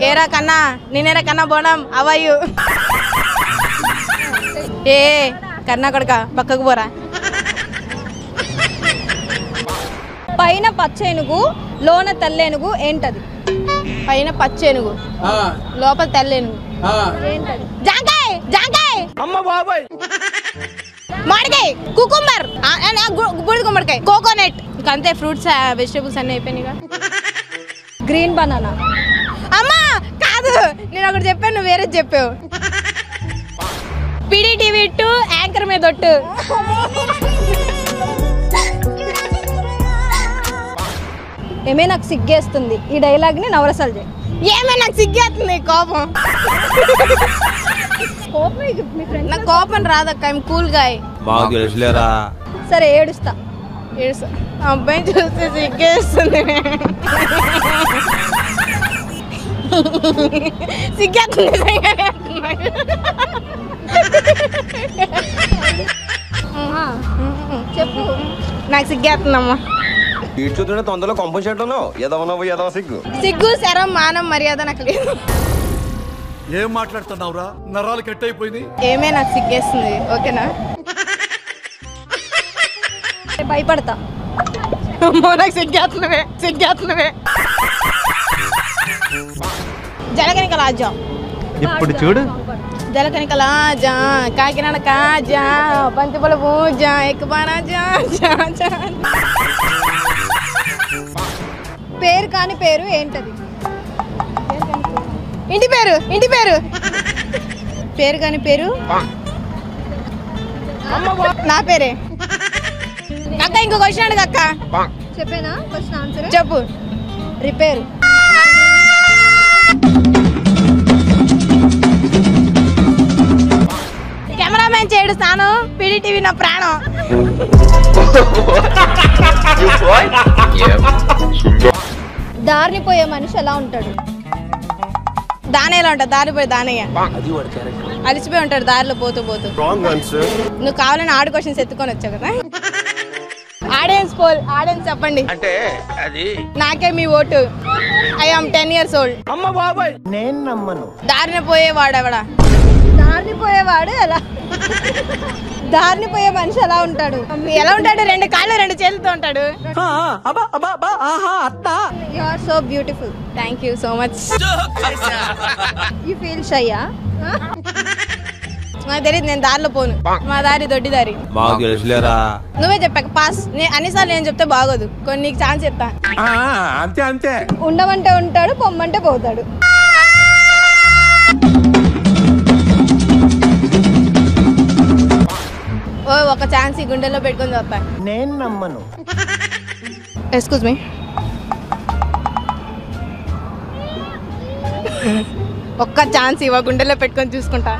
కేరా కన్నా నేనేరా కన్నా బోనం అవయ్యు ఏ కన్నా కొడక పక్కకు పోరా. పైన పచ్చేనుగు లోన తెల్లేనుగు ఏంటది? పైన పచ్చేనుగు లోపల తెల్లేనుగు ఏంటది? జాంకాయ్ జాంకాయ్ అమ్మ బాబాయ్ మామిడికాయ కుకుంబర్ బూడిద గుమ్మడికాయ కోకోనట్ ఇంకంతే. ఫ్రూట్స్ వెజిటేబుల్స్ అన్నీ అయిపోయినాయిగా. Green banana. అమ్మా కాదు నేను ఒకటి చెప్పాను నువ్వు వేరే చెప్పావు. PDTV 2 యాంకర్ మీద ఒట్టు. ఏమే నాకు సిగ్గేస్తుంది ఈ డైలాగ్ ని నవరసాలు చేయి. ఏమే నాకు సిగ్గేస్తుంది కోపం. నాకు కోపం రాదక్క. I'm cool guy. సరే ఏడుస్తా. అబ్బాయి చూస్తే సిగ్గేస్తుంది. సిగ్గేస్తుంది చెప్పు. నాకు సిగ్గేస్తుందమ్మా. తొందరలో కంపెన్సేటంలో ఎదవ సిగ్గు సిగ్గు శరం మానం మర్యాద నాకు లేదు. ఏం మాట్లాడుతున్నావురా? నరాలు కట్ అయిపోయింది. ఏమే నాకు సిగ్గేస్తుంది. ఓకేనా? భయపడతా. నాకు సిగ్గేస్తున్నవే. జలకనిక రాజ్యం ఇప్పుడు చూడు. జలకనిక రాజా కాకినాడ కాజా బంతిపూల పూజ ఎక్కుబానా జా. పేరు కాని పేరు ఏంటది? ఇంటి పేరు పేరు కాని పేరు నా పేరే. అక్క ఇంకో క్వశ్చన్ అడుగు అక్క. చెప్పేనా క్వశ్చన్ ఆన్సర్? చెప్పు. రిపేరు. కెమెరామెన్ చేయడు స్థానం. PDTV నా ప్రాణం. దారిని పోయే మనిషి ఎలా ఉంటాడు? దానేలా ఉంటాడు. దారిపోయి దానయ్య అలిసిపోయి ఉంటాడు దారిలో పోతూ. నువ్వు కావాలని ఆడు క్వశ్చన్స్ ఎత్తుకొని వచ్చావు కదా. ఆడియన్స్ చెప్పండి. అంటే అది నాకే మీ ఓటు. I am 10 years old. అమ్మ బాబాయ్ నేను నమ్మను. దారిన పోయేవాడు ఎవడా? దారిని పోయేవాడు ఎలా? దారిని పోయే మనిషి ఎలా ఉంటాడు? ఎలా ఉంటాడు? 2 కాళ్ళు 2 చేతులతో ఉంటాడు. You are so beautiful. Thank you so much. You feel షైయా? నాకు తెలియదు. నేను దారిలో పోను. మా దారి దొడ్డి దారి. నువ్వే చెప్పాక పాస్. అన్నిసార్లు నేను చెప్తే బాగోదు. కొన్ని నీకు ఛాన్స్ చెప్తా. అంతే ఉండమంటే ఉంటాడు, పొమ్మంటే పోతాడు. ఓ ఒక ఛాన్స్ ఈ గుండెల్లో పెట్టుకొని చూస్తా. నేను నమ్మను. Excuse me. ఒక్క ఛాన్స్ ఇవ్వ. గుండెల్లో పెట్టుకొని చూసుకుంటా.